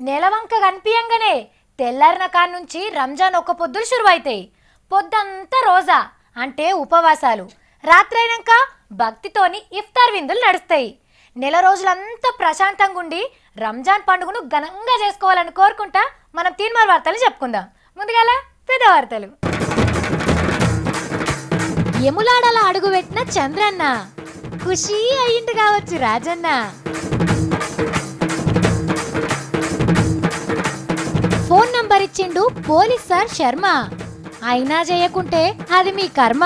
నెలవంక కనిపియంగానే తెల్లారిన కాన్నుంచి రంజాన్ ఒక్క పొద్దులు షురువైతాయి. పొద్దంతా రోజా అంటే ఉపవాసాలు, రాత్రైనాక భక్తితోని ఇఫ్తార్ విందులు నడుస్తాయి. నెల రోజులంతా ప్రశాంతంగా ఉండి రంజాన్ పండుగను ఘనంగా చేసుకోవాలని కోరుకుంటా మనం తీన్మార్ వార్తలు చెప్పుకుందాం. ముందుగాల పెద్ద వార్తలు. ఎములాడల అడుగుపెట్టిన చంద్రన్న ఖుషి అయ్యింది కావచ్చు రాజన్న. ఫోన్ నంబర్ ఇచ్చిండు పోలీస్ సార్ శర్మ, అయినా చేయకుంటే అది మీ కర్మ.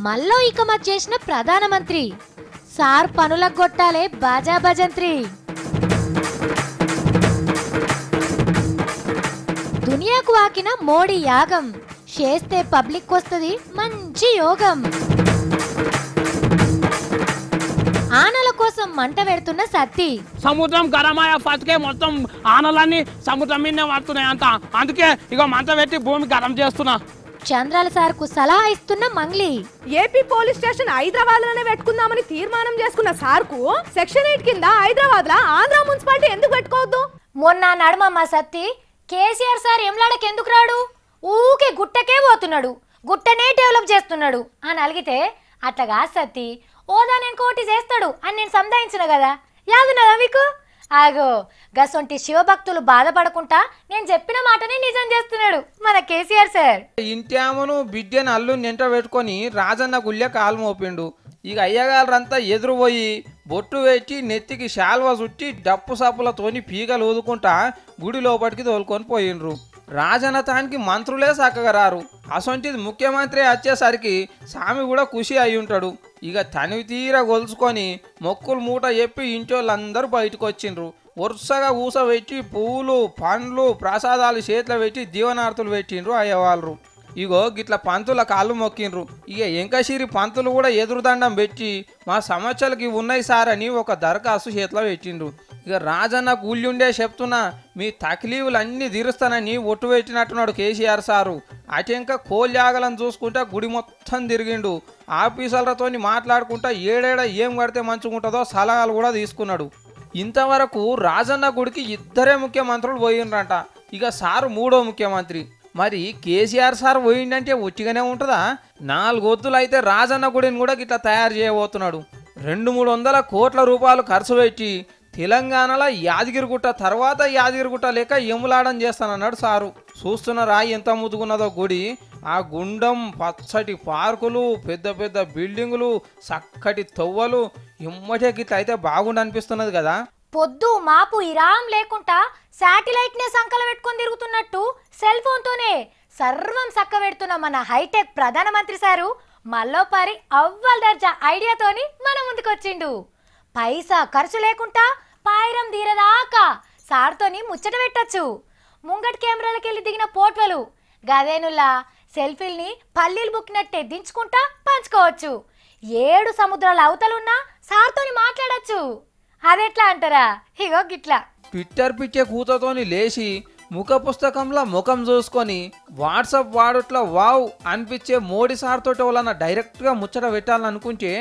మల్లో ఇకమత్ చేసిన ప్రధానమంత్రి సార్ పనులకు కొట్టాలే బాజా భజంత్రి. దునియాకు వాకిన మోడీ యాగం చేస్తే పబ్లిక్ వస్తుంది మంచి యోగం. ఆనల కోసం మంట పెడుతున్న సత్తి. సముద్రం గరమాయ ఫస్కే మొత్తం ఆనలన్నీ సముద్రం మీదనే పడుతున్నాయి అంత, అందుకే ఇక మంట పెట్టి భూమి గరం చేస్తున్నా. చంద్రాల సార్ కు సలహా ఇస్తున్న Mangli. AP police station Hyderabad లోనే పెట్టుకుందామని తీర్మానం చేసుకున్న సార్ కు సెక్షన్ 8 కింద హైదరాబాద్ లా ఆంధ్ర మున్సిపాలిటీ ఎందుకు పెట్టుకోవద్దు? మొన్న నడుమమ్మ సత్తి కేసీఆర్ సార్ ఎంలాడకి ఎందుకు రాడు, ఊకే గుట్టకే పోతున్నాడు, గుట్టనే డెవలప్ చేస్తున్నాడు అని అలిగితే అట్లాగా సత్తి ఓదా నేను కోటి చేస్తాడు అని నేను సంధాయించిన కదా, యాదున్నదా మీకు? ఆగో గసొంటి శివభక్తులు బాధపడకుండా నేను చెప్పిన మాటనే నిజం చేస్తున్నాడు మన కేసీఆర్ సార్. ఇంటామను బిడ్డను అల్లు నింట పెట్టుకొని రాజన్న గుళ్ళ కాలు మోపిండు. ఇక అయ్యగారంతా ఎదురుపోయి బొట్టు పెట్టి నెత్తికి శాల్వా చుట్టి డప్పు సప్పులతోని పీగలు ఊదుకుంటా గుడి లోపలికి తోలుకొని పోయిండ్రు. రాజనతానికి మంత్రులే చక్కగా రారు, అసొంటిది ముఖ్యమంత్రి వచ్చేసరికి స్వామి కూడా ఖుషి అయి ఉంటాడు. ఇక తనివి తీర గొలుసుకొని మొక్కులు మూట చెప్పి ఇంటోళ్ళందరూ బయటకు వచ్చిండ్రు. వరుసగా ఊసబెట్టి పువ్వులు పండ్లు ప్రసాదాలు చేతిలో పెట్టి దీవనార్తులు పెట్టిండ్రు అయ్యవాళ్ళు. ఇగో గిట్ల పంతుల కాళ్ళు మొక్కిండ్రు. ఇక ఎంకశిరి పంతులు కూడా ఎదురుదండం పెట్టి మా సమస్యలకి ఉన్నాయి సార్ అని ఒక దరఖాస్తు చేతిలో పెట్టిండ్రు. ఇక రాజన్న కూల్యుండే చెప్తున్నా మీ తక్లీవులు అన్నీ తీరుస్తానని ఒట్టు పెట్టినట్టున్నాడు కేసీఆర్ సారు. అటెంక కోల్యాగలను చూసుకుంటా గుడి మొత్తం తిరిగిండు. ఆఫీసర్లతోని మాట్లాడుకుంటా ఏడేడ ఏం కడితే మంచుకుంటుందో సలహాలు కూడా తీసుకున్నాడు. ఇంతవరకు రాజన్న గుడికి ఇద్దరే ముఖ్యమంత్రులు పోయిండ్రంట, ఇక సారు మూడో ముఖ్యమంత్రి. మరి కేసీఆర్ సార్ పోయిండంటే ఒట్టిగానే ఉంటుందా? 4 ఒత్తులు అయితే రాజన్న గుడిని కూడా గిట్లా తయారు చేయబోతున్నాడు. 200-300 కోట్ల రూపాయలు ఖర్చు పెట్టి తెలంగాణలో యాదగిరిగుట్ట తర్వాత యాదగిరిగుట్ట లేక ఎములాడం చేస్తానన్నాడు సారు. చూస్తున్నారా ఎంత ముదుగున్నదో గుడి. ఆ గుండం, పచ్చటి పార్కులు, పెద్ద పెద్ద బిల్డింగులు, చక్కటి తొవ్వలు, ఎమ్మటే గిట్ల అయితే బాగుండి అనిపిస్తున్నది కదా. పొద్దు మాపు ఇరాం లేకుండా శాటిలైట్ నే సంకల పెట్టుకొని తిరుగుతున్నట్టు సెల్ ఫోన్ తోనే సర్వం సక్క పెడుతున్న మన హైటెక్ ప్రధానమంత్రి సారు మల్లోపారి అవ్వల్ దర్జా ఐడియాతోని మన ముందుకొచ్చిండు. పైసా ఖర్చు లేకుండా పాయిరం తీరదాకా సార్తోని ముచ్చట పెట్టచ్చు. ముంగటి కెమెరాలకి వెళ్ళి దిగిన పోట్వలు గదేనుల్లా సెల్ఫీల్ని పల్లీలు బుక్కినట్టే దించుకుంటా పంచుకోవచ్చు. 7 సముద్రాల అవతలున్నా సార్తోని మాట్లాడచ్చు. అదెట్లా అంటారా? ఇగో గిట్లా ట్విట్టర్ పిచ్చే కూతతోని లేచి ముఖ పుస్తకంలో ముఖం చూసుకొని వాట్సాప్ వాడుట్లో వావ్ అనిపించే మోడీ సార్తో వాళ్ళన్న డైరెక్ట్గా ముచ్చట పెట్టాలనుకుంటే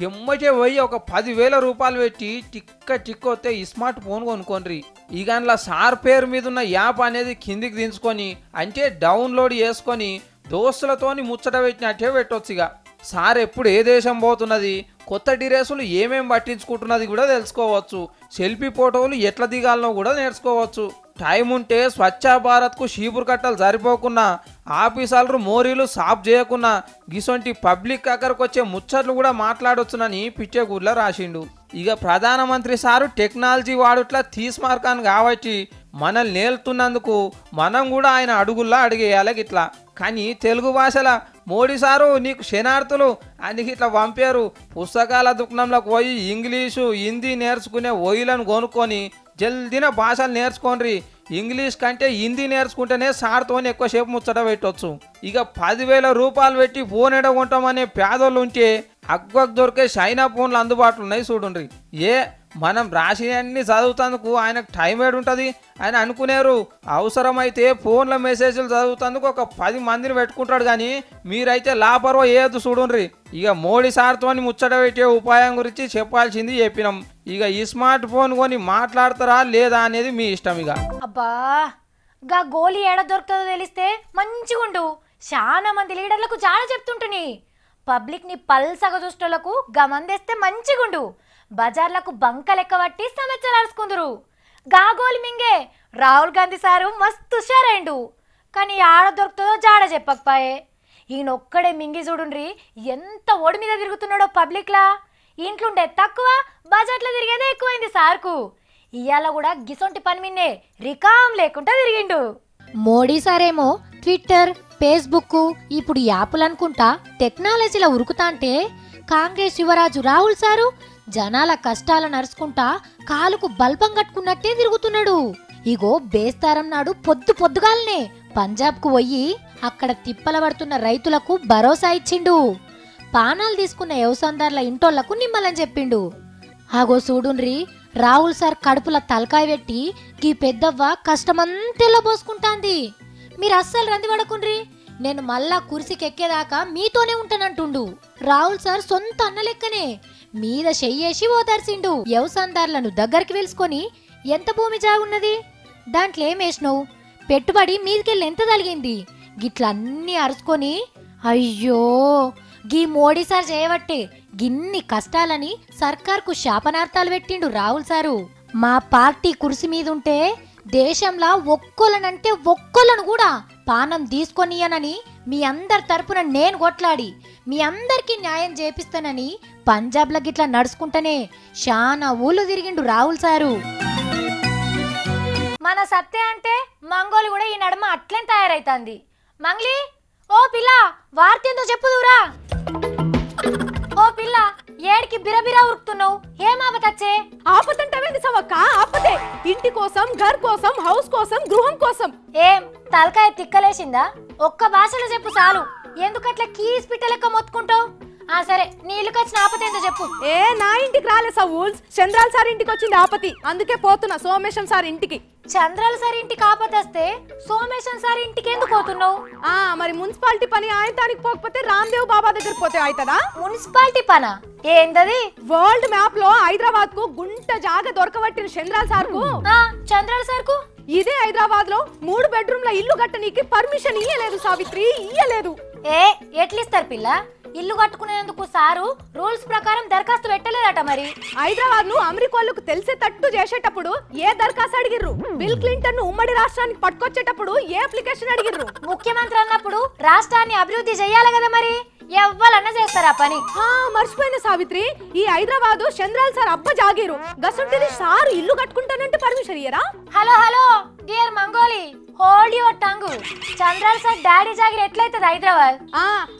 ఎమ్మటే పోయి ఒక 10,000 రూపాయలు పెట్టి టిక్క వస్తే ఈ స్మార్ట్ ఫోన్ కొనుక్కోండి. ఇక అందులో సార్ పేరు మీద ఉన్న యాప్ అనేది కిందికి దించుకొని అంటే డౌన్లోడ్ చేసుకొని దోస్తులతోని ముచ్చట పెట్టినట్టే పెట్టొచ్చు. ఇక సార్ ఎప్పుడు ఏ దేశం పోతున్నది, కొత్త డ్రెస్సులు ఏమేం పట్టించుకుంటున్నది కూడా తెలుసుకోవచ్చు. సెల్ఫీ ఫోటోలు ఎట్లా దిగాలనో కూడా నేర్చుకోవచ్చు. టైం ఉంటే స్వచ్ఛ భారత్కు షీపురు కట్టలు సరిపోకున్నా, ఆఫీసర్లు మోరీలు సాఫ్ చేయకున్నా గిసొంటి పబ్లిక్ అక్కడికి వచ్చే ముచ్చట్లు కూడా మాట్లాడొచ్చునని పిచ్చేగూర్లో రాసిండు. ఇక ప్రధానమంత్రి సారు టెక్నాలజీ వాడుట్లా తీస్మార్కాను కాబట్టి మనల్ని నేల్తున్నందుకు మనం కూడా ఆయన అడుగుల్లా అడిగేయాలి గిట్లా. కానీ తెలుగు భాషల మోడీ సారు నీకు శనార్థులు అని ఇట్లా పంపారు. పుస్తకాల దుకాణంలోకి పోయి ఇంగ్లీషు హిందీ నేర్చుకునే ఓయిలను కొనుక్కొని జల్దిన భాషలు నేర్చుకోండి. ఇంగ్లీష్ కంటే హిందీ నేర్చుకుంటేనే సార్తో ఎక్కువసేపు ముచ్చట పెట్టవచ్చు. ఇక 10,000 రూపాయలు పెట్టి ఫోన్ ఎడగొంటామనే పేదోళ్ళు ఉంటే అగ్వకు దొరికే చైనా ఫోన్లు అందుబాటులో ఉన్నాయి చూడండి. మనం రాసినన్ని చదువుతందుకు ఆయనకు టైం ఏడుంటుంది అని అనుకునేరు. అవసరమైతే ఫోన్ల మెసేజ్లు చదువుతందుకు ఒక 10 మందిని పెట్టుకుంటాడు. కానీ మీరైతే లాపర్వా ఏదు చూడండి. ఇక మోడీ సార్తో ముచ్చట పెట్టే ఉపాయం గురించి చెప్పాల్సింది చెప్పినాం. ఇక ఈ స్మార్ట్ ఫోన్ కొని మాట్లాడతారా లేదా అనేది మీ ఇష్టం. ఇక అబ్బా గా గోలీ ఏడ దొరుకుతుందో తెలిస్తే మంచిగుండు. చాలా మంది లీడర్లకు చాలా చెప్తుంటుని పబ్లిక్ ని పల్సగా చూసేటోళ్లకు గమందేస్తే మంచిగుండు. బజార్లకు బంక లెక్క పట్టి సమస్యలు అరుచుకుందరు. గా గోలి మింగే రాహుల్ గాంధీ సారు మస్తు హుషారైండు. కానీ ఆడ దొరుకుతుందో జాడ చెప్పకపోయే. ఈయనొక్కడే మింగి చూడుండ్రి ఎంత ఓడి మీద తిరుగుతున్నాడో పబ్లిక్లా. ఇంట్లుండే తక్కువ బజార్లో తిరిగేదే ఎక్కువైంది సార్కు. ఇవాళ కూడా గిసొంటి పని మిన్నే రికాం లేకుండా తిరిగిండు. మోడీ సారేమో ట్విట్టర్ ఫేస్బుక్ ఇప్పుడు యాప్లు అనుకుంటా టెక్నాలజీలో ఉరుకుతాంటే కాంగ్రెస్ యువరాజు రాహుల్ సారు జనాల కష్టాలను నరుచుకుంటా కాలుకు బల్బం కట్టుకున్నట్టే తిరుగుతున్నాడు. ఇగో బేస్తారం నాడు పొద్దుగాలనే పంజాబ్ కు పోయి అక్కడ తిప్పల పడుతున్న రైతులకు భరోసా ఇచ్చిండు. పానాలు తీసుకున్న వ్యవసాయదారుల ఇంటోళ్లకు నిమ్మలని చెప్పిండు. ఆగో చూడుండ్రి రాహుల్ సార్ కడుపుల తలకాయ పెట్టి గీ పెద్దవ్వ కష్టమంతెల్లో పోసుకుంటాంది. మీరు అస్సలు రంది పడకుండ్రి, నేను మళ్ళా కుర్చీకెక్కేదాకా మీతోనే ఉంటానంటుండు. రాహుల్ సార్ సొంత అన్నలెక్కనే మీద చెయ్యేసి ఓదార్సిండు. వ్యవసాయదారులను దగ్గరికి వెలుసుకొని ఎంత భూమి జాగున్నది, దాంట్లో ఏమేసినవు, పెట్టుబడి మీదికెళ్ళి ఎంత తలిగింది, గిట్లన్నీ అరుచుకొని అయ్యో గీ మోడీ సార్ చేయబట్టే గిన్ని కష్టాలని సర్కార్కు శాపనార్థాలు పెట్టిండు రాహుల్ సారు. మా పార్టీ కుర్సీ మీదుంటే దేశంలో ఒక్కొలనంటే ఒక్కొలను కూడా పానం తీసుకొనియనని మీ అందరి తరపున నేను కొట్లాడి మీ అందరికీ న్యాయం చేపిస్తానని పంజాబ్ల గిట్లా నడుచుకుంటేనే శానా ఊళ్ళు తిరిగిండు రాహుల్ సారు. మన సత్య అంటే మంగోలు కూడా ఈ నడుమ అట్లే తయారైతుంది. మంగ్లీ ఓ పిల్ల వార్తేందో చెప్పుదురా. ఓ పిల్ల ఏడికి బిరబిరా ఉరుకుతున్నావు, ఏం ఆపతచ్చే? ఆపతంటావేంది సవక్క? ఆపతే ఇంటి కోసం, ఘర్ కోసం, హౌస్ కోసం, గృహం కోసం. ఏం తలకాయ తిక్కలేసిందా? ఒక్క భాషలో చెప్పు చాలు. ఎందుకట్లా కీస్ పిట్ట లెక్క మొత్తుకుంటావు? ఆ సరే నీ ఇల్లుకి వచ్చిన ఆపతేందో చెప్పు. ఏ నా ఇంటికి రాలే సవూల్స్, చంద్రాల్ సార్ ఇంటికి వచ్చింది ఆపతి, అందుకే పోతున్నా సోమేశం సార్ ఇంటికి. చంద్రాల సార్ ఇంటికి ఆపతొస్తే సోమేశం సార్ ఇంటికి ఎందుకు పోతున్నావు? మరి మున్సిపాలిటీ పని ఆయతానికి పోకపోతే రామ్దేవ్ బాబా దగ్గర పోతే అవుతుందా? మున్సిపాలిటీ పనా ఏందది? వరల్డ్ మ్యాప్ లో హైదరాబాద్ కు గుంట జాగ దొరకబట్టిన చంద్రాల్ సార్ కు చంద్రాల సార్ కు ఇదే హైదరాబాద్ లో 3 బెడ్రూమ్ల ఇల్లు కట్టనీకి పర్మిషన్ ఇయ్యలేదు సావిత్రి, ఇయ్యలేదు. ఎట్లిస్తారు పిల్ల? ఇల్లు కట్టుకునేందుకు సారు రూల్స్ ప్రకారం దరఖాస్తు పెట్టలేదట. మరి హైదరాబాద్ ను అమెరికాలకు తెలిసేటట్టు చేసేటప్పుడు ఏ దరఖాస్తు అడిగిర్రు? బిల్ క్లింటన్ ను ఉమ్మడి రాష్ట్రానికి పట్టుకొచ్చేటప్పుడు ఏ అప్లికేషన్ అడిగిర్రు? ముఖ్యమంత్రి అన్నప్పుడు రాష్ట్రాన్ని అభివృద్ధి చెయ్యాలి కదా, మరి ఎవ్వాలన్నా చేస్తారా పని? మర్చిపోయిన సావిత్రి, ఈ హైదరాబాద్ చంద్రాల్ సార్ అబ్బ జాగీరు గసంటిది సారు ఇల్లు కట్టుకుంటానంటే పర్మిషన్ ఇయ్యరా? Hello hello dear Mangoli, hold your tongue. చంద్రాల్ సార్ డాడీ జాగిరి ఎట్లయితది హైదరాబాద్?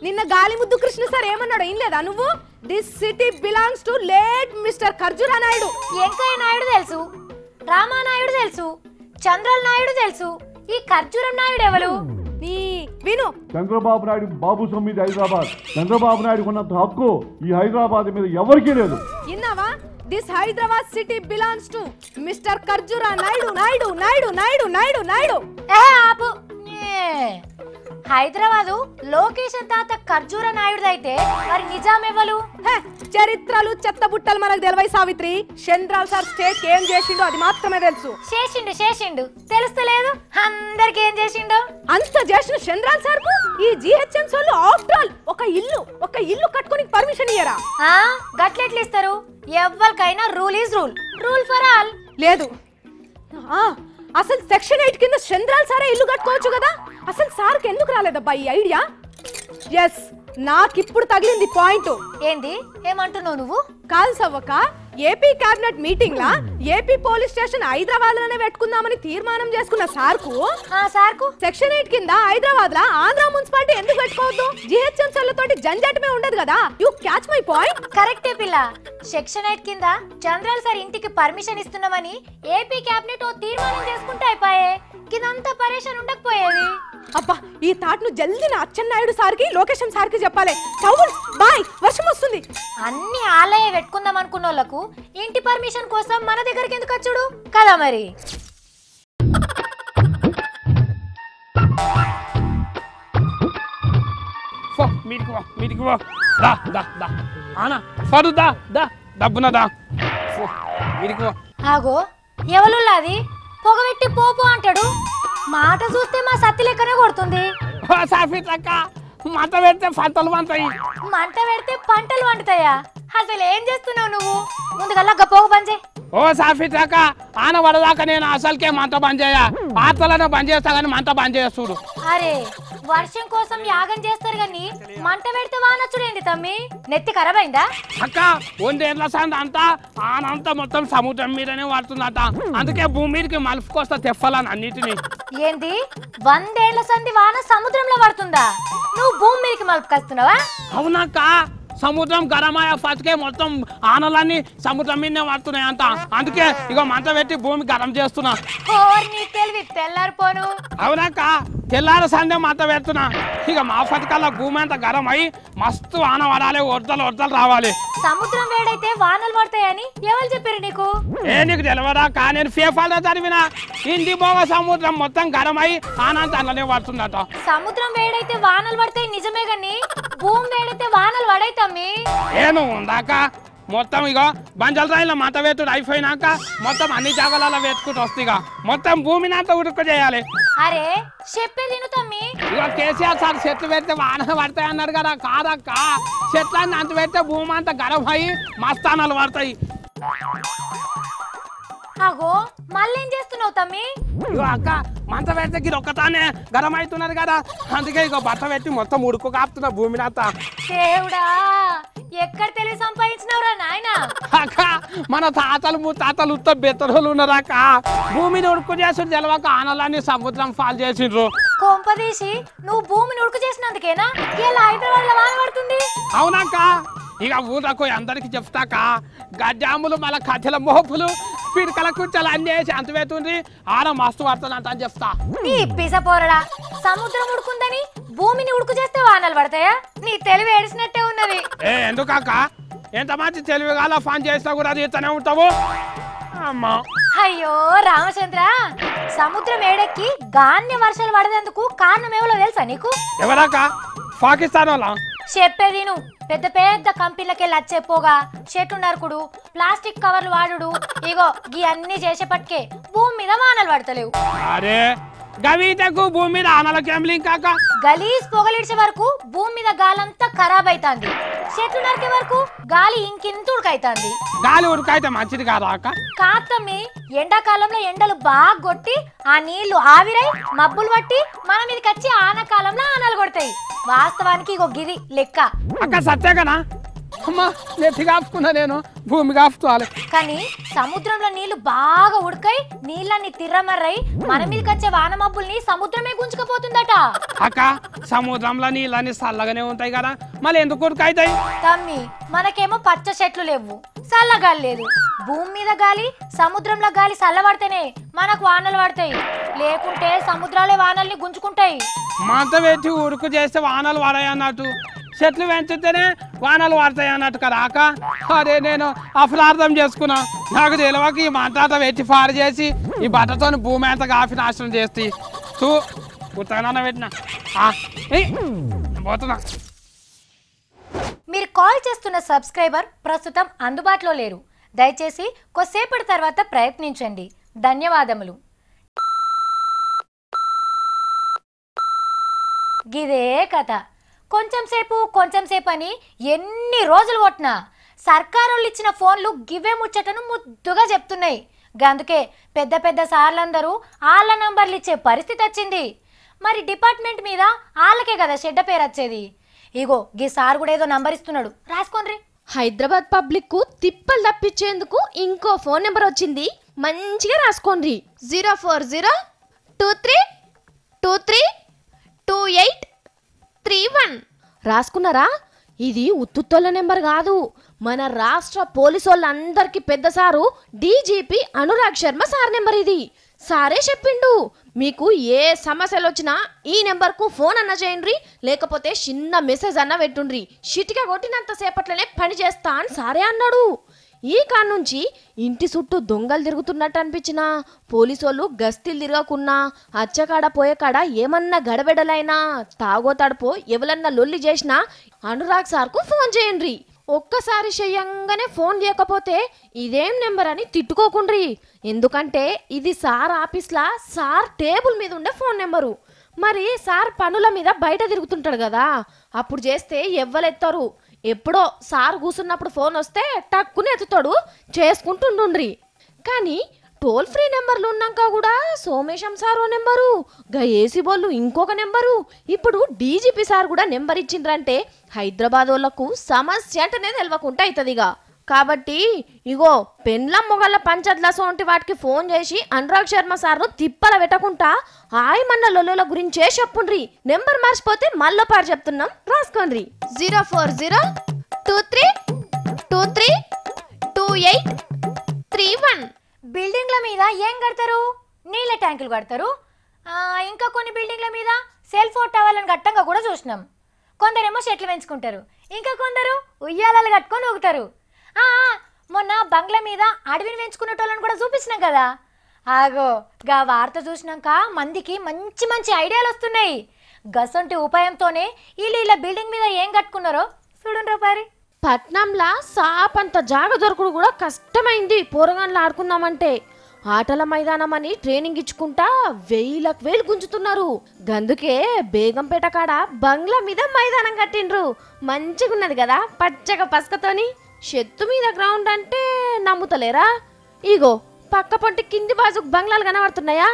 నిన్న గాలి ముద్దు కృష్ణ సార్ ఏమన్నాడో ఏం లేదా నువ్వు? This city belongs to late mister Kharjura Naidu. Venkaiah Naidu తెలుసు, రామానాయుడు తెలుసు, చంద్రల్ నాయుడు తెలుసు, ఈ ఖర్జూరం నాయుడు ఎవరు? విను, చంద్రబాబు నాయుడు బాబు సొమ్మిది హైదరాబాద్. చంద్రబాబు నాయుడు ఉన్నంత హక్కు ఈ హైదరాబాద్ మీద ఎవరికీ లేదు. విన్నావా? This Hyderabad city belongs to mister Kharjura Naidu Naidu Naidu Naidu Naidu Naidu. ఆపు. హైదరాబాదు లోకేషన్ తాత ఖర్జూర నాయుడు అయితే మరి నిజాం ఎవరు? చరిత్రలు చెత్తబుట్టలు మనకు తెలివై సావిత్రి. చంద్రాల్ సార్ స్టేట్ ఏం చేసిండో అది మాత్రమే తెలుసు. చేసిండు తెలుస్తలేదు అందరికి ఏం చేసిండో. అంత చేసిన చంద్రాల్ సార్ కు ఈ జిహెచ్ఎం సోళ్ళు ఆఫ్టర్ ఆల్ ఒక ఇల్లు కట్టుకొని పర్మిషన్ ఇయ్యరా? గట్లెట్లు ఇస్తారు? ఎవ్వరికైనా rule is rule, rule for all. లేదు, అసలు సెక్షన్ 8 కింద చంద్రాల్ సారే ఇల్లు కట్టుకోవచ్చు కదా. అసలు సార్కి ఎందుకు రాలేదబ్బా ఈ ఐడియా? ఎస్, నాకిప్పుడు తగిలింది పాయింట్. ఏంది ఏమంటున్నావు నువ్వు? కాదు సవ్వక, ఏపీ కేబినెట్ మీటింగ్ లా ఏపీ పోలీస్ స్టేషన్ హైదరాబాద్ లోనే పెట్టుకుందామని తీర్మానం చేసుకున్న సార్కు సెక్షన్ 8 కింద హైదరాబాద్ లా ఆంధ్ర మున్సిపాలిటీ ఎందుకు పెట్టుకోవద్దు? జిహెచ్ఎం తోటి జంజాటమే ఉండదు కదా. You catch my point? కరెక్టే పిల్ల. సెక్షన్ 8 కింద చంద్రాల్ సార్ ఇంటికి పర్మిషన్ ఇస్తున్నామని ఏపీ కేబినెట్ ఓ తీర్మానం చేసుకుంటే అయిపోయే, ఇదంతా పరేషాన్ ఉండకపోయేది. అబ్బా, ఈ తాట్ను జల్దీ నా అచ్చెన్నాయుడు సార్కి లోకేశం సార్కి చెప్పాలి. బాయ్, వర్షం వస్తుంది. అన్ని ఆలయ పెట్టుకుందాం అనుకున్న వాళ్ళకు ఇంటి పర్మిషన్ కోసం మన దగ్గరికి ఎందుకు వచ్చుడు కదా మరి. మీటికి దా దా దా ఆనా ఫరు దా దా డబ్బున దా. ఇదిగో ఆగో ఎవలున్నది పొగబెట్టి పోపు అంటాడు మాట చూస్తే మా సత్తి లెక్కనే కొడుతుంది ఓ సాఫీతక్క మంట పెడితే పంటలు వంతాయి మంట పెడితే పంటలు వండుతాయా అసలు ఏం చేస్తున్నావు నువ్వు ముందుగల్లా గపోగ బంజే ఓ సాఫీతక్క ఆన పడదాకా నేను అసలుకే మంట బంద్ చేయ పాత్రలను బంద్ చేస్తా కానీ మంట బంద్ చేస్తుడు అరే వర్షం కోసం యాగం చేస్తారు గాని మంట పెడితే వానొచ్చుడేంది తమ్మి నెత్తి ఖరాబైందా అక్క 100 ఏళ్ల సంది అంతా ఆనంతా మొత్తం సముద్రం మీదనే పడుతుందట అందుకే భూమి మీదకి మలుపుకొస్తా తెఫలని అన్నిటిని ఏంది 100 ఏళ్ల సంది వాన సముద్రంలో పడుతుందా నువ్వు భూమి మీదకి మలుపుకొస్తున్నావా అవునక్క సముద్రం గరమాయ ఫస్కే మొత్తం ఆనలన్నీ సముద్రం మీదనే పడుతున్నాయి అంత అందుకే ఇక మంట పెట్టి భూమి గరం చేస్తున్నా ఓర్ని తెలివి తెల్లారిపోను అవునక్క తెల్లార సందే మంట పెడుతున్నా ఇక మా ఫతికల్లా భూమి అంతా గరం అయి మస్తు ఆన పడాలి వరదలు రావాలి సముద్రం వేడైతే వానలు పడతాయని ఎవరు చెప్పారు నీకు నీకు తెలియదాకా నేను ఫేఫాలో చదివిన హిందీ పోగా సముద్రం మొత్తం గరం అయి ఆనంత అందులోనే పడుతుందట సముద్రం వేడైతే వానలు పడతాయి నిజమే గాని భూమి వేడైతే వానలు పడైతమ్మి ఏను ఉందాక మొత్తం ఇక బంజల్ రాయిలో మంట పెట్టుడు అయిపోయినాక మొత్తం అన్ని జాగాలలో పెట్టుకుంటూ వస్తాయి మొత్తం భూమిని అంతా ఉడుకు చేయాలి అరే చెప్పేది తమ్మి ఇక కేసీఆర్ సార్ చెట్లు పెడితే వాన పడతాయి అన్నాడు కదా కాదక్క చెట్లన్నీ అంత పెడితే భూమి అంతా గరం అయ్యి మస్తానాలు పడతాయి అగో మళ్ళేం చేస్తున్నావు తమ్మి ఇగో అక్క మంట పెడితే గిరి ఒక్కతానే గరం అవుతున్నది కదా అందుకే ఇక బట్ట పెట్టి మొత్తం ఉడుకు కాపుతున్నా భూమిని అంతా దేవుడా ఎక్కడ తెలివి సంపాదించినవురా నాయన అక్క మన తాతలు ముత్తాతలు ఉత్త బెత్తరోళ్ళు ఉన్నారక్క భూమిని ఉడుకు చేసుడు తెలవక ఆనలన్నీ సముద్రం పాలు చేసిండ్రు కొంపదీసి నువ్వు భూమిని ఉడుకు చేసినందుకేనా ఇలా హైదరాబాద్ లో వాన పడుతుంది అవునక్క ఇక ఊళ్ళకు అందరికి చెప్తాక గడ్డాములు మళ్ళా కట్టెల మోపులు పిడకల కుట్టలు అన్ని వేసి అంత పెట్టుండ్రి ఆడ మస్తు పడుతుందంట అని చెప్తా నీ పిసపోరడా సముద్రం ఉడుకుందని భూమిని ఉడుకు చేస్తే వానలు పడతాయా నీ తెలివి ఏడిసినట్టే ఉన్నది ఎందుకక్క ఎంత మంచి తెలివిగా ఫోన్ చేసినా కూడా అది ఇస్తూనే ఉంటావు అమ్మా అయ్యో రామచంద్ర సముద్రం ఏడెక్కి గాన్య వర్షాలు పడేందుకు కారణం ఏమో తెలుసా నీకు ఎవరక్క పాకిస్తాన్ వాళ్ళ చెప్పేది నువ్వు పెద్ద పెద్ద కంపెనీలకి వచ్చేపోగా చెట్లు నరుకుడు ప్లాస్టిక్ కవర్లు వాడుడు ఇగో గీ అన్ని చేసేపటికే భూమి మీద వానలు పడతలేవు అరే గవీతకు భూమి మీద ఆనలకేం లింకాక గలీజ్ పొగలిడ్చే వరకు భూమి మీద గాలంతా ఖరాబ్ అయితాంది చెట్లు నరికే వరకు గాలి ఇంకింత ఉడకైతాంది గాలి ఉడకైతే మంచిది కాదా అక్క కాతమ్మి ఎండాకాలంలో ఎండలు బాగా కొట్టి ఆ నీళ్లు ఆవిరై మబ్బులు పట్టి మన మీదకి వచ్చి ఆనకాలంలో ఆనలు కొడతాయి వాస్తవానికి ఇగో గిది లెక్క అక్క సత్యగనా అమ్మా నెత్తి కాపుకున్నా నేను భూమి కాపుకోవాలి కానీ సముద్రంలో నీళ్లు బాగా ఉడకై నీళ్ళని తిర్రమర్రై మన మీదకి వచ్చే వాన మబ్బుల్ని సముద్రమే గుంజుకపోతుందట అక్క సముద్రంలో నీళ్ళని చల్లగానే ఉంటాయి కదా మళ్ళీ ఎందుకు ఉడకైతాయి తమ్మి మనకేమో పచ్చ చెట్లు లేవు చల్లగాలి లేదు భూమి మీద గాలి సముద్రంలో గాలి చల్లబడితేనే మనకు వానలు పడతాయి లేకుంటే సముద్రాలే వానల్ని గుంజుకుంటాయి మంట పెట్టి ఉడుకు చేస్తే వానలు పడాయి అన్నట్టు చెట్లు పెంచితేనే వానలు పడతాయి అన్నట్టు కదా అక్క అరే నేను అపరాధం చేసుకున్నా నాకు తెలియక ఈ మంట అంతా పెట్టి పారు చేసి ఈ బట్టతో భూమి అంతా కాఫీ నాశనం చేస్తే చూ ఉత్తగానే పెట్టినా పోతున్నా మీరు కాల్ చేస్తున్న సబ్స్క్రైబర్ ప్రస్తుతం అందుబాటులో లేరు దయచేసి కొద్దిసేపటి తర్వాత ప్రయత్నించండి ధన్యవాదములు గిదే కథ కొంచెం సేపు అని ఎన్ని రోజులు కొట్టినా సర్కారోళ్ళు ఇచ్చిన ఫోన్లు గివే ముచ్చటను ముద్దుగా చెప్తున్నాయి అందుకే పెద్ద పెద్ద సార్లందరూ వాళ్ళ నంబర్లు ఇచ్చే పరిస్థితి వచ్చింది మరి డిపార్ట్మెంట్ మీద వాళ్ళకే కదా చెడ్డ పేరు వచ్చేది ఇగో గీ సార్ కూడా ఏదో నంబర్ ఇస్తున్నాడు రాసుకోండి హైదరాబాద్ పబ్లిక్ కు తిప్పలు తప్పించేందుకు ఇంకో ఫోన్ నెంబర్ వచ్చింది మంచిగా రాసుకోండి 04023232831 రాసుకున్నారా ఇది ఉత్తుత్తోళ్ళ నెంబర్ కాదు మన రాష్ట్ర పోలీసు వాళ్ళందరికీ పెద్ద sir DGP Anurag Sharma sir number ఇది సారే చెప్పిండు మీకు ఏ సమస్యలు వచ్చినా ఈ నెంబర్కు ఫోన్ అన్న చేయండి లేకపోతే చిన్న మెసేజ్ అన్న పెట్టుండ్రి చిటిక కొట్టినంత సేపట్లోనే పని చేస్తా అని సారే అన్నాడు ఈ కాడ నుంచి ఇంటి చుట్టూ దొంగలు తిరుగుతున్నట్టు అనిపించినా పోలీసోళ్ళు గస్తీలు తిరగకున్నా అచ్చకాడ పోయే కాడ ఏమన్నా గడబెడలైనా తాగో తడపో ఎవరన్నా లొల్లి చేసినా అనురాగ్ సార్కు ఫోన్ చేయండి ఒక్కసారి చెయ్యంగానే ఫోన్ చేయకపోతే ఇదేం నెంబర్ అని తిట్టుకోకుండ్రి. ఎందుకంటే ఇది సార్ ఆఫీస్లా సార్ టేబుల్ మీద ఉండే ఫోన్ నెంబరు. మరి సార్ పనుల మీద బయట తిరుగుతుంటాడు కదా, అప్పుడు చేస్తే ఎవ్వలెత్తారు. ఎప్పుడో సార్ కూసున్నప్పుడు ఫోన్ వస్తే టక్కుని ఎత్తుతాడు, చేసుకుంటుండ్రి. కానీ టోల్ ఫ్రీ నెంబర్లు ఉన్నాక కూడా సోమేశం సార్ ఓ నెంబరు, గా ఏసీ బోళ్ళు ఇంకొక నెంబరు, ఇప్పుడు డీజీపీ సార్ కూడా నెంబర్ ఇచ్చిండ్రంటే హైదరాబాద్ వాళ్ళకు సమస్య అంటేనే తెలవకుండా అవుతుందిగా. కాబట్టి ఇగో పెండ్లం మొగళ్ళ పంచద్లాసో వంటి వాటికి ఫోన్ చేసి అనురాగ్ శర్మ సార్ను తిప్పల పెట్టకుండా ఆయమన్న లొల్లుల గురించే చెప్పుండ్రి. నెంబర్ మర్చిపోతే మళ్ళీ పారు చెప్తున్నాం, రాసుకోండి. 04023232831. బిల్డింగ్ల మీద ఏం కడతారు? నీళ్ళ ట్యాంకులు కడతారు. ఇంకా కొన్ని బిల్డింగ్ల మీద సెల్ ఫోన్ టవర్లను కట్టంగా కూడా చూసినాం. కొందరేమో చెట్లు పెంచుకుంటారు, ఇంకా కొందరు ఉయ్యాలలు కట్టుకొని ఊగుతారు. మొన్న బంగ్లా మీద అడవిని పెంచుకునేటోళ్ళని కూడా చూపించినాం కదా. ఆగో గా వార్త చూసినాక మందికి మంచి మంచి ఐడియాలు వస్తున్నాయి. గసంటి ఉపాయంతోనే వీళ్ళు బిల్డింగ్ మీద ఏం కట్టుకున్నారో చూడండి పారి. పట్నంలా సాపంత జాగ దొరకడు కూడా కష్టమైంది పోరగాన్లు ఆడుకుందామంటే. ఆటల మైదానం అని ట్రైనింగ్ ఇచ్చుకుంటా వేలు గుంజుతున్నారు. గందుకే బేగంపేట కాడ బంగ్లా మీద మైదానం కట్టిండ్రు. మంచిగున్నది కదా పచ్చగా పసకతోని. చెత్తు మీద గ్రౌండ్ అంటే నమ్ముతలేరా? ఇగో పక్క పొంటి కింది బాజుకు బంగ్లాలు కనబడుతున్నాయా?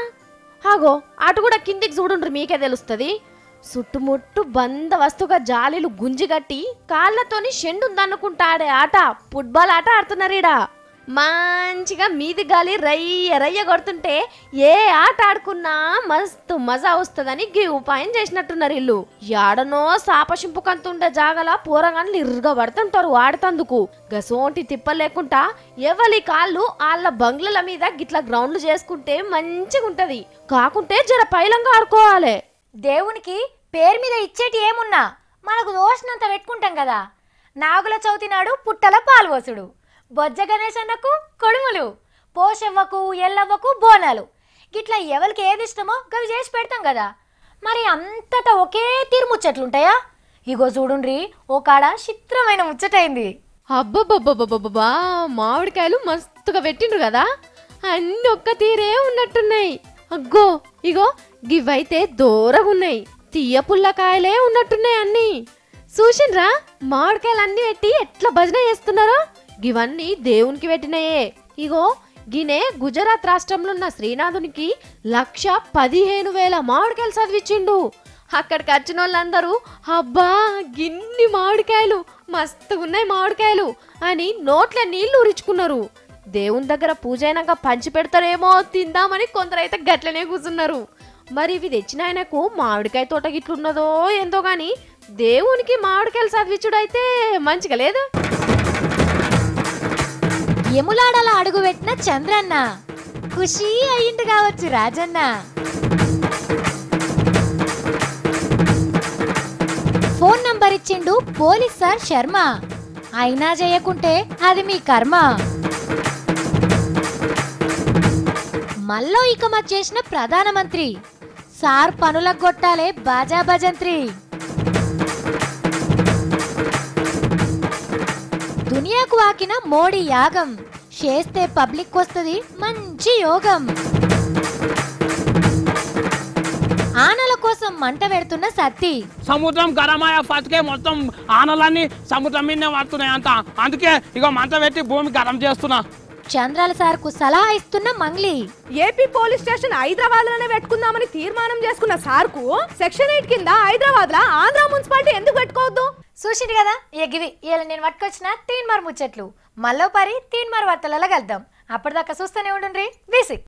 ఆగో అటు కూడా కిందికి చూడుండ్రు, మీకే తెలుస్తుంది. చుట్టుముట్టు బందవస్తుగా జాలీలు గుంజిగట్టి కాళ్ళతోని షెండుందనుకుంటా ఆడే ఆట ఫుట్బాల్ ఆట ఆడుతున్నారీడా. మంచిగా మీది గాలి రయ్య రయ్య కొడుతుంటే ఏ ఆట ఆడుకున్నా మస్తు మజా వస్తుందని గీ ఉపాయం చేసినట్టున్నారు ఇల్లు. యాడనో సాపశింపుకంతుండే జాగల పూరగాన్లు ఇరుగా పడుతుంటారు ఆడుతందుకు. గసోంటి తిప్ప లేకుండా ఎవరి కాళ్ళు వాళ్ళ బంగ్లల మీద గిట్లా గ్రౌండ్లు చేసుకుంటే మంచిగా ఉంటది. కాకుంటే జర పైలంగా ఆడుకోవాలి. దేవునికి పేరు మీద ఇచ్చేటి ఏమున్నా మనకు దోషనంత పెట్టుకుంటాం కదా. నాగుల చవితి నాడు పుట్టల పాల్వోసుడు, బొజ్జ గణేశన్నకు కొడుములు, పోషవ్వకు ఎల్లవ్వకు బోనాలు, గిట్లా ఎవరికి ఏది ఇష్టమో గవి చేసి పెడతాం కదా. మరి అంతటా ఒకే తీరు ముచ్చట్లుంటాయా? ఇగో చూడుండ్రి ఓ కాడ చిత్రమైన ముచ్చటైంది. అబ్బబ్బబ్బబ్బబ్బా, మామిడికాయలు మస్తుగా పెట్టిండ్రు కదా, అన్ని ఒక్క తీరే ఉన్నట్టున్నాయి. అగ్గో ఇగో గివైతే దూరగున్నాయి, తీయ పుల్లకాయలే ఉన్నట్టున్నాయి అన్ని. చూసిండ్రా మామిడికాయలు అన్ని పెట్టి ఎట్లా భజన చేస్తున్నారో? గివన్నీ దేవునికి పెట్టినాయే. ఇగో గినే గుజరాత్ రాష్ట్రంలో ఉన్న శ్రీనాథునికి 1,15,000 మామిడికాయలు చదివిచ్చిండు. అక్కడికి వచ్చిన వాళ్ళందరూ అబ్బా గిన్ని మామిడికాయలు మస్తుగున్నాయి మామిడికాయలు అని నోట్ల నీళ్లు ఉరించుకున్నారు. దేవుని దగ్గర పూజ అయినాక పంచి పెడతారేమో తిందామని కొందరైతే గట్లనే కూర్చున్నారు. మరి ఇవి తెచ్చిన ఆయనకు మామిడికాయ తోట గిట్లున్నదో ఏందో గాని దేవునికి మామిడికాయలు చదివించుడైతే మంచిగా లేదు. ఎములాడల అడుగు పెట్టిన చంద్రన్న ఖుషి అయ్యింది కావచ్చు రాజన్న. ఫోన్ నంబర్ ఇచ్చిండు పోలీస్ సార్ శర్మ, అయినా చేయకుంటే అది మీ కర్మ. మల్లో ఇకమత్ చేసిన ప్రధానమంత్రి సార్ పనులకు కొట్టాలే బాజా భజంత్రి. దునియాకు వాకిన మోడీ యాగం చేస్తే పబ్లిక్ వస్తుంది మంచి యోగం. ఆనల కోసం మంట పెడుతున్న సత్తి, సముద్రం గరమాయ ఫస్కే మొత్తం ఆనలన్నీ సముద్రం మీదనే పడుతున్నాయి అంత, అందుకే ఇక మంట పెట్టి భూమి గరం చేస్తున్నా. చంద్రాల సార్ కు సలహా ఇస్తున్న Mangli, AP police station Hyderabad లోనే పెట్టుకుందామని తీర్మానం చేసుకున్న సార్ కు సెక్షన్ 8 కింద హైదరాబాద్ లా ఆంధ్ర మున్సిపాలిటీ ఎందుకు పెట్టుకోవద్దు? చూసిండు కదా ఎగివి ఇలా నేను పట్టుకొచ్చిన తీన్మార్ ముచ్చట్లు. మళ్ళీ పరి తీన్మార్ వార్తలలో కలుద్దాం. అప్పటిదాకా చూస్తూనే ఉండండి. బేసిక్